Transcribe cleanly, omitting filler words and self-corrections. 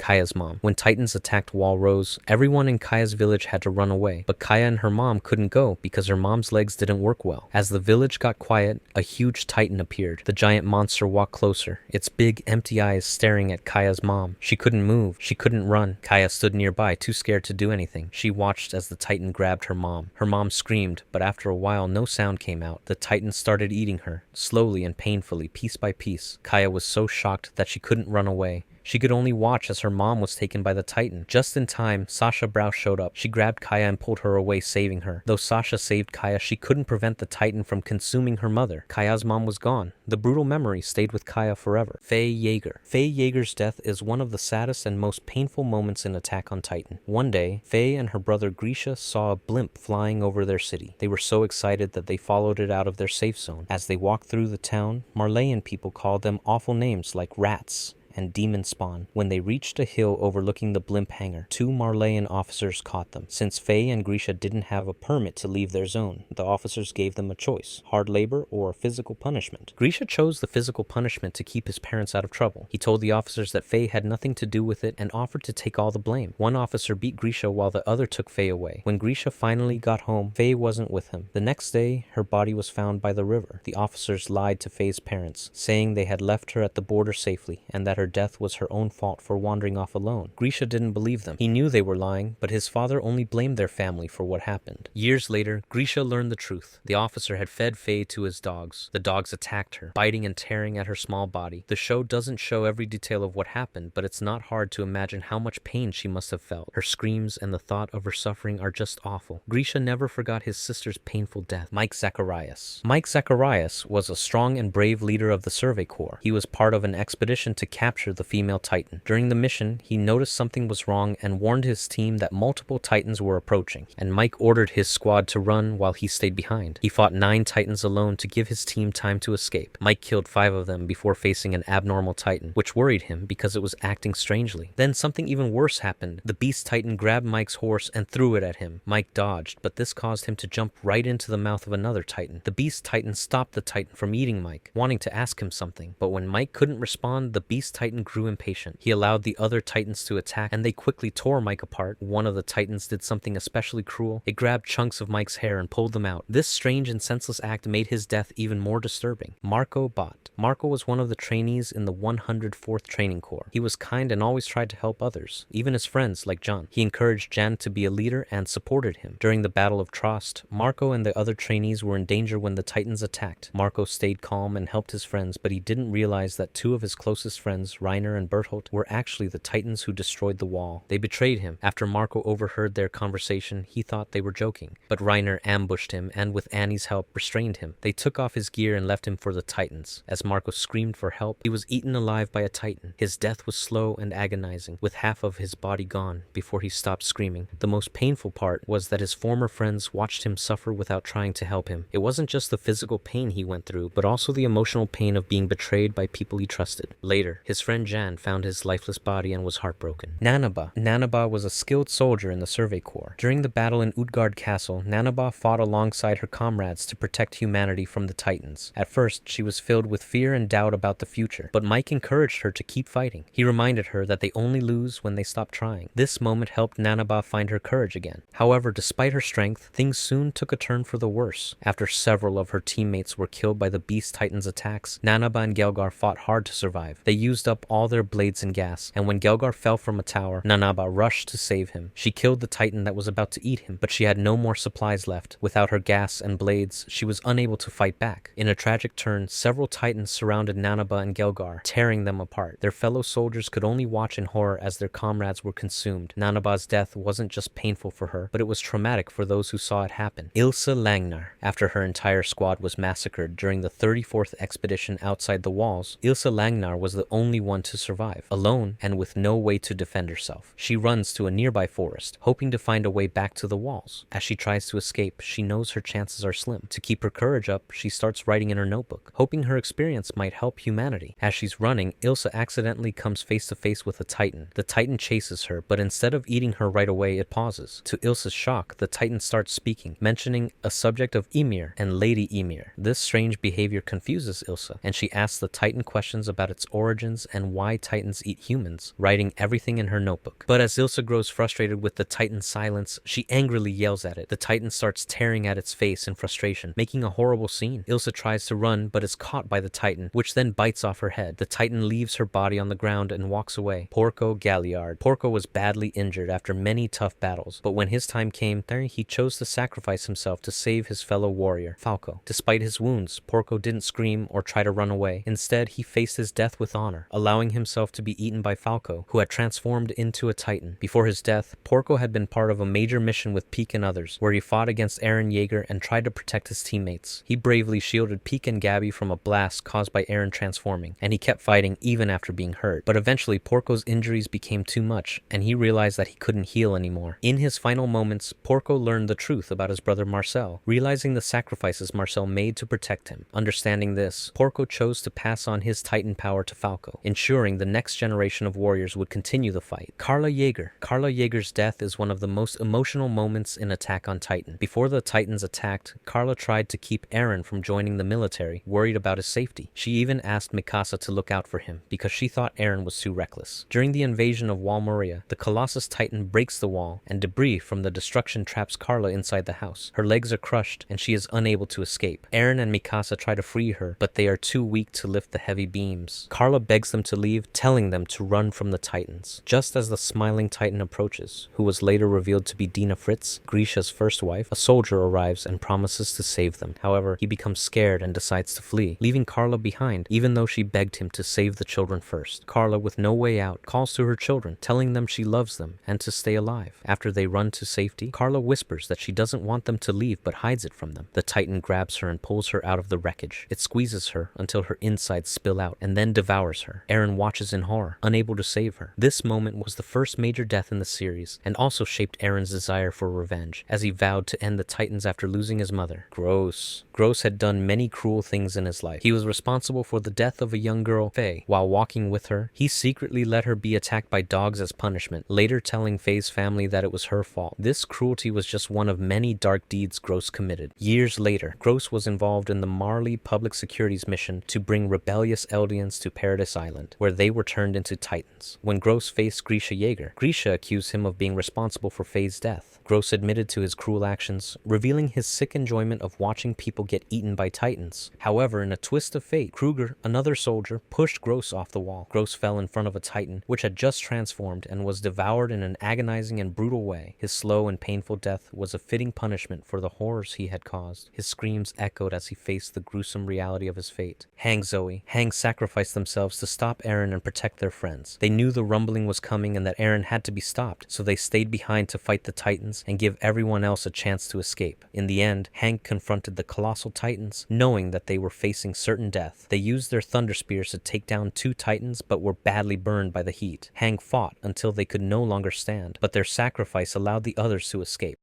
Kaya's mom. When Titans attacked Wall Rose, everyone in Kaya's village had to run away, but Kaya and her mom couldn't go because her mom's legs didn't work well. As the village got quiet, a huge Titan appeared. The giant monster walked closer, its big, empty eyes staring at Kaya's mom. She couldn't move. She couldn't run. Kaya stood nearby, too scared to do anything. She watched as the Titan grabbed her mom. Her mom screamed, but after a while, no sound came out. The Titan started eating her, slowly and painfully, piece by piece. Kaya was so shocked that she couldn't run away. She could only watch as her mom was taken by the Titan. Just in time, Sasha Brow showed up. She grabbed Kaya and pulled her away, saving her. Though Sasha saved Kaya, she couldn't prevent the Titan from consuming her mother. Kaya's mom was gone. The brutal memory stayed with Kaya forever. Faye Yeager. Faye Yeager's death is one of the saddest and most painful moments in Attack on Titan. One day, Faye and her brother Grisha saw a blimp flying over their city. They were so excited that they followed it out of their safe zone. As they walked through the town, Marleyan people called them awful names like rats and demon spawn. When they reached a hill overlooking the blimp hangar, 2 Marleyan officers caught them. Since Faye and Grisha didn't have a permit to leave their zone, the officers gave them a choice: hard labor or physical punishment. Grisha chose the physical punishment to keep his parents out of trouble. He told the officers that Faye had nothing to do with it and offered to take all the blame. One officer beat Grisha while the other took Faye away. When Grisha finally got home, Faye wasn't with him. The next day, her body was found by the river. The officers lied to Faye's parents, saying they had left her at the border safely and that her death was her own fault for wandering off alone. Grisha didn't believe them. He knew they were lying, but his father only blamed their family for what happened. Years later, Grisha learned the truth. The officer had fed Faye to his dogs. The dogs attacked her, biting and tearing at her small body. The show doesn't show every detail of what happened, but it's not hard to imagine how much pain she must have felt. Her screams and the thought of her suffering are just awful. Grisha never forgot his sister's painful death. Zacharias. Zacharias was a strong and brave leader of the Survey Corps. He was part of an expedition to capture the female Titan. During the mission, he noticed something was wrong and warned his team that multiple Titans were approaching, and Mike ordered his squad to run while he stayed behind. He fought 9 Titans alone to give his team time to escape. Mike killed 5 of them before facing an abnormal Titan, which worried him because it was acting strangely. Then something even worse happened. The Beast Titan grabbed Mike's horse and threw it at him. Mike dodged, but this caused him to jump right into the mouth of another Titan. The Beast Titan stopped the Titan from eating Mike, wanting to ask him something, but when Mike couldn't respond, the Beast Titan grew impatient. He allowed the other Titans to attack, and they quickly tore Mike apart. One of the Titans did something especially cruel. It grabbed chunks of Mike's hair and pulled them out. This strange and senseless act made his death even more disturbing. Bott. Marco was one of the trainees in the 104th Training Corps. He was kind and always tried to help others, even his friends like John. He encouraged Jan to be a leader and supported him. During the Battle of Trost, Marco and the other trainees were in danger when the Titans attacked. Marco stayed calm and helped his friends, but he didn't realize that 2 of his closest friends, Reiner and Berthold, were actually the Titans who destroyed the wall. They betrayed him. After Marco overheard their conversation, he thought they were joking, but Reiner ambushed him and with Annie's help restrained him. They took off his gear and left him for the Titans. As Marco screamed for help, he was eaten alive by a Titan. His death was slow and agonizing, with half of his body gone before he stopped screaming. The most painful part was that his former friends watched him suffer without trying to help him. It wasn't just the physical pain he went through, but also the emotional pain of being betrayed by people he trusted. Later, his friend Jan found his lifeless body and was heartbroken. Nanaba was a skilled soldier in the Survey Corps. During the battle in Utgard Castle, Nanaba fought alongside her comrades to protect humanity from the Titans. At first, she was filled with fear and doubt about the future, but Mike encouraged her to keep fighting. He reminded her that they only lose when they stop trying. This moment helped Nanaba find her courage again. However, despite her strength, things soon took a turn for the worse. After several of her teammates were killed by the Beast Titans' attacks, Nanaba and Gelgar fought hard to survive. They used up all their blades and gas, and when Gelgar fell from a tower, Nanaba rushed to save him. She killed the Titan that was about to eat him, but she had no more supplies left. Without her gas and blades, she was unable to fight back. In a tragic turn, several Titans surrounded Nanaba and Gelgar, tearing them apart. Their fellow soldiers could only watch in horror as their comrades were consumed. Nanaba's death wasn't just painful for her, but it was traumatic for those who saw it happen. Ilse Langnar. After her entire squad was massacred during the 34th expedition outside the walls, Ilse Langnar was the only one to survive. Alone and with no way to defend herself, she runs to a nearby forest, hoping to find a way back to the walls. As she tries to escape, she knows her chances are slim. To keep her courage up, she starts writing in her notebook, hoping her experience might help humanity. As she's running, Ilse accidentally comes face to face with a Titan. The Titan chases her, but instead of eating her right away, it pauses. To Ilse's shock, the Titan starts speaking, mentioning a subject of Ymir and Lady Ymir. This strange behavior confuses Ilse, and she asks the Titan questions about its origins titans and why titans eat humans, writing everything in her notebook. But as Ilse grows frustrated with the titan's silence, she angrily yells at it. The titan starts tearing at its face in frustration, making a horrible scene. Ilse tries to run, but is caught by the titan, which then bites off her head. The titan leaves her body on the ground and walks away. Porco Galliard. Porco was badly injured after many tough battles, but when his time came, he chose to sacrifice himself to save his fellow warrior, Falco. Despite his wounds, Porco didn't scream or try to run away. Instead, he faced his death with honor, allowing himself to be eaten by Falco, who had transformed into a titan. Before his death, Porco had been part of a major mission with Peek and others, where he fought against Aaron Yeager and tried to protect his teammates. He bravely shielded Peek and Gabby from a blast caused by Aaron transforming, and he kept fighting even after being hurt. But eventually, Porco's injuries became too much, and he realized that he couldn't heal anymore. In his final moments, Porco learned the truth about his brother Marcel, realizing the sacrifices Marcel made to protect him. Understanding this, Porco chose to pass on his titan power to Falco, ensuring the next generation of warriors would continue the fight. Carla Yeager. Carla Yeager's death is one of the most emotional moments in Attack on Titan. Before the Titans attacked, Carla tried to keep Aaron from joining the military, worried about his safety. She even asked Mikasa to look out for him, because she thought Aaron was too reckless. During the invasion of Wall Moria, the Colossus Titan breaks the wall, and debris from the destruction traps Carla inside the house. Her legs are crushed, and she is unable to escape. Aaron and Mikasa try to free her, but they are too weak to lift the heavy beams. Carla begs them to leave, telling them to run from the Titans. Just as the smiling Titan approaches, who was later revealed to be Dina Fritz, Grisha's first wife, a soldier arrives and promises to save them. However, he becomes scared and decides to flee, leaving Carla behind, even though she begged him to save the children first. Carla, with no way out, calls to her children, telling them she loves them and to stay alive. After they run to safety, Carla whispers that she doesn't want them to leave but hides it from them. The Titan grabs her and pulls her out of the wreckage. It squeezes her until her insides spill out and then devours her. Aaron watches in horror, unable to save her. This moment was the first major death in the series and also shaped Aaron's desire for revenge, as he vowed to end the Titans after losing his mother. Gross had done many cruel things in his life. He was responsible for the death of a young girl, Faye. While walking with her, he secretly let her be attacked by dogs as punishment, later telling Faye's family that it was her fault. This cruelty was just one of many dark deeds Gross committed. Years later, Gross was involved in the Marley Public Security's mission to bring rebellious Eldians to Paradise Island, where they were turned into Titans. When Gross faced Grisha Yeager, Grisha accused him of being responsible for Faye's death. Gross admitted to his cruel actions, revealing his sick enjoyment of watching people get eaten by Titans. However, in a twist of fate, Kruger, another soldier, pushed Gross off the wall. Gross fell in front of a Titan, which had just transformed and was devoured in an agonizing and brutal way. His slow and painful death was a fitting punishment for the horrors he had caused. His screams echoed as he faced the gruesome reality of his fate. Hange Zoe. Hange sacrificed themselves to stop Aaron and protect their friends. They knew the rumbling was coming and that Aaron had to be stopped, so they stayed behind to fight the Titans and give everyone else a chance to escape. In the end, Hange confronted the colossal Titans, knowing that they were facing certain death. They used their thunder spears to take down 2 Titans, but were badly burned by the heat. Hange fought until they could no longer stand, but their sacrifice allowed the others to escape.